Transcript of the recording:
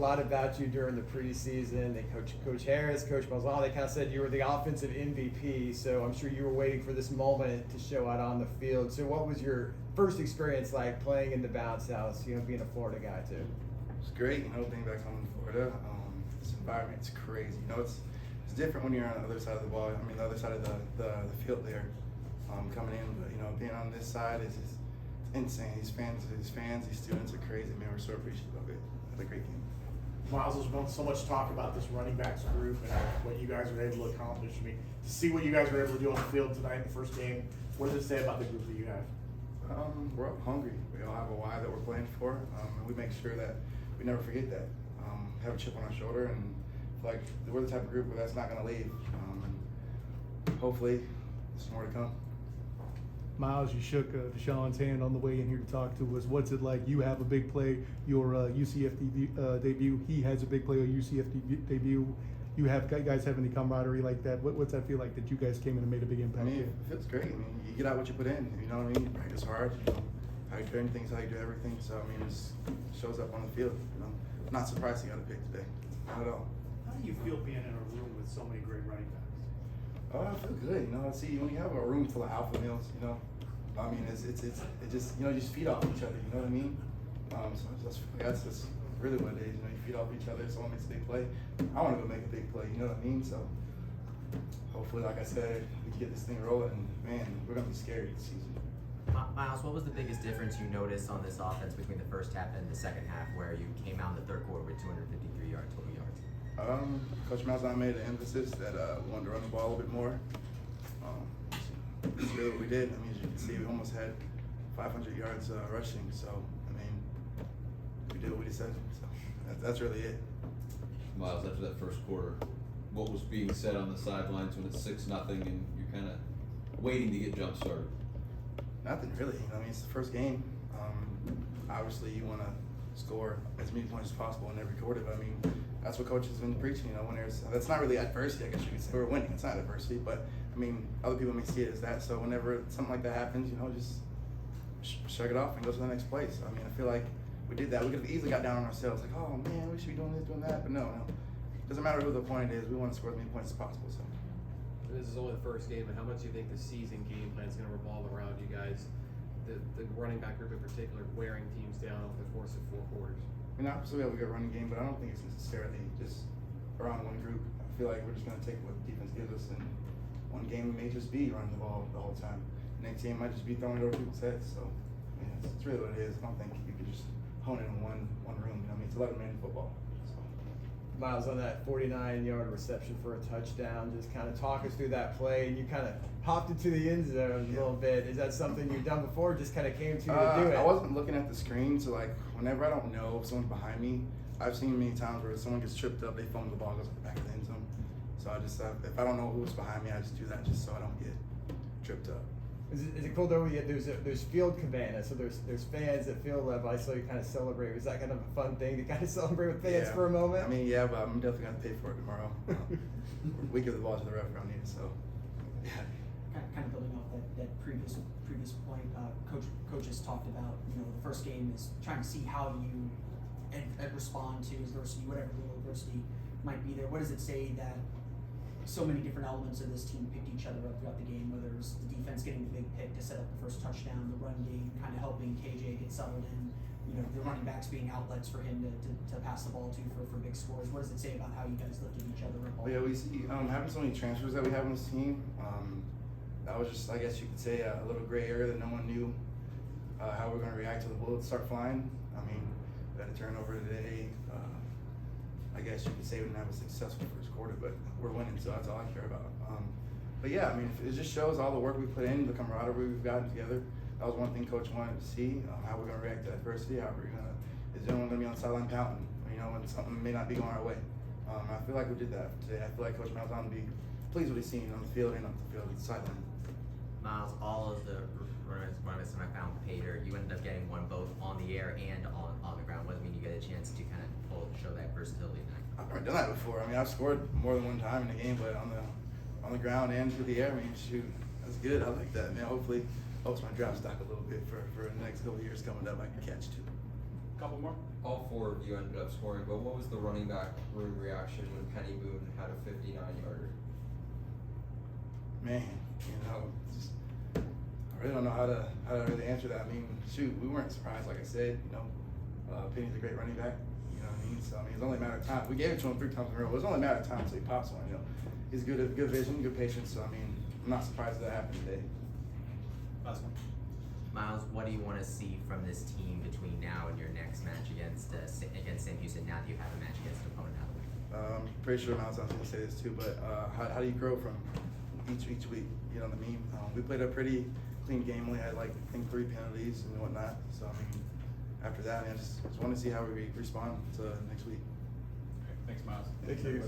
lot about you during the preseason. They Coach Harris, Coach Myles Montgomery, they kind of said you were the offensive MVP. So I'm sure you were waiting for this moment to show out on the field. So what was your first experience like playing in the bounce house? Being a Florida guy too. It's great, being back home in Florida. This environment's crazy. It's different when you're on the other side of the ball. The other side of the field there, coming in. But being on this side is just insane. These fans, these students are crazy. Man, we're so appreciative of it. Had a great game. Myles, there's been so much talk about this running backs group and what you guys were able to accomplish. To see what you guys were able to do on the field tonight in the first game, what does it say about the group that you have? We're all hungry. We all have a why that we're playing for, and we make sure that we never forget that. Have a chip on our shoulder, and like we're the type of group where that's not going to leave. And hopefully, there's more to come. Myles, you shook Deshaun's hand on the way in here to talk to us. What's it like? You have a big play, your UCF debut. He has a big play, your UCF debut. You guys have any camaraderie like that? What's that feel like that you guys came in and made a big impact? It feels great. You get out what you put in. You know what I mean? You practice hard. How you do anything is how you do everything. So it just shows up on the field. I'm not surprised he got a pick today. Not at all. How do you feel being in a room with so many great running backs? Oh, I feel good. See, when you have a room full of alpha males, it's just just feed off each other. You know what I mean? So that's just really what it is. You feed off each other. Someone makes a big play. I want to go make a big play. You know what I mean? So hopefully, like I said, we can get this thing rolling. And man, we're gonna be scary this season. Myles, what was the biggest difference you noticed on this offense between the first half and the second half, where you came out in the third quarter with 253 total yards? Coach Myles made an emphasis that we wanted to run the ball a little bit more. That's really what we did. As you can see, we almost had 500 yards rushing. So, we did what we said. So that's really it. Myles, after that first quarter, what was being said on the sidelines when it's 6-0 and you're kind of waiting to get jump started? Nothing really. It's the first game. Obviously, you want to score as many points as possible in every quarter. But that's what coach has been preaching. When that's not really adversity. I guess you could say we're winning. It's not adversity, but other people may see it as that. So whenever something like that happens, just shrug it off and go to the next place. I feel like we did that. We could have easily got down on ourselves, like, oh man, we should be doing this, doing that. But no. Doesn't matter who the opponent is. We want to score as many points as possible. So. This is only the first game, but how much do you think the season game plan is going to revolve around you guys, the running back group in particular, wearing teams down over the course of 4 quarters? Obviously we have a good running game, but I don't think it's necessarily just around one group. I feel like we're just going to take what defense gives us, and one game may just be running the ball the whole time. The next game might just be throwing it over people's heads. So, it's really what it is. I don't think you can just hone it in one room. It's 11-man football. Myles, on that 49-yard reception for a touchdown, just kind of talk us through that play, and you kind of hopped into the end zone a little bit. Is that something you've done before, just kind of came to you to do it? I wasn't looking at the screen, so whenever I don't know if someone's behind me, I've seen many times where someone gets tripped up, they fumble the ball, goes to the back of the end zone. So I just, if I don't know who's behind me, I just do that just so I don't get tripped up. Is it cool though? There's field cabana, so there's fans at field level. I saw you kind of celebrate. Was that kind of a fun thing to kind of celebrate with fans for a moment? But I'm definitely gonna pay for it tomorrow. We give the ball to the ref around here, so yeah. Kind of building off that previous point, coach has talked about the first game is trying to see how you respond to adversity, whatever little adversity might be there. What does it say that so many different elements of this team picked each other up throughout the game, whether it was the defense getting the big pick to set up the first touchdown, the run game kind of helping KJ get settled in, the running backs being outlets for him to pass the ball to for big scores. What does it say about how you guys lifted each other up? We see having so many transfers that we have on this team, that was just, I guess you could say, a little gray area that no one knew how we're going to react to the bullets start flying. We had a turnover today. I guess you could say we didn't have a successful first quarter, but we're winning, so that's all I care about. It just shows all the work we put in, the camaraderie we've gotten together. That was one thing Coach wanted to see, how we're going to react to adversity, is anyone going to be on the sideline pouting, when something may not be going our way. I feel like we did that today. I feel like Coach Myles Montgomery be pleased with what he's seen on the field and off the field at the sideline. Myles, all of the runners I found Pater, you ended up getting one both on the air and on the ground. What does it mean you get a chance to kind of show that versatility tonight? I've never done that before. I've scored more than one time in the game, but on the ground and through the air, shoot, that's good. I like that, man. Hopefully helps my draft stock a little bit for the next couple of years coming up. I can catch too. Couple more? All four of you ended up scoring, but what was the running back room reaction when Penny Boone had a 59-yarder? Man, just, I really don't know how to really answer that. I mean, shoot, we weren't surprised, like I said. Penny's a great running back. You know what I mean? So I mean, it's only a matter of time. We gave it to him 3 times in a row. It was only a matter of time until he pops one. He's good vision, good patience. So I mean, I'm not surprised that happened today. Last one. Miles, what do you want to see from this team between now and your next match against Sam Houston? Now that you have a match against an opponent out of the way. Pretty sure Miles was going to say this too, but how do you grow from each week? You know what I mean? We played a pretty clean game. Only had I think 3 penalties and whatnot. So I mean, after that, man, just want to see how we respond to next week. Okay, thanks, Miles. Thank you.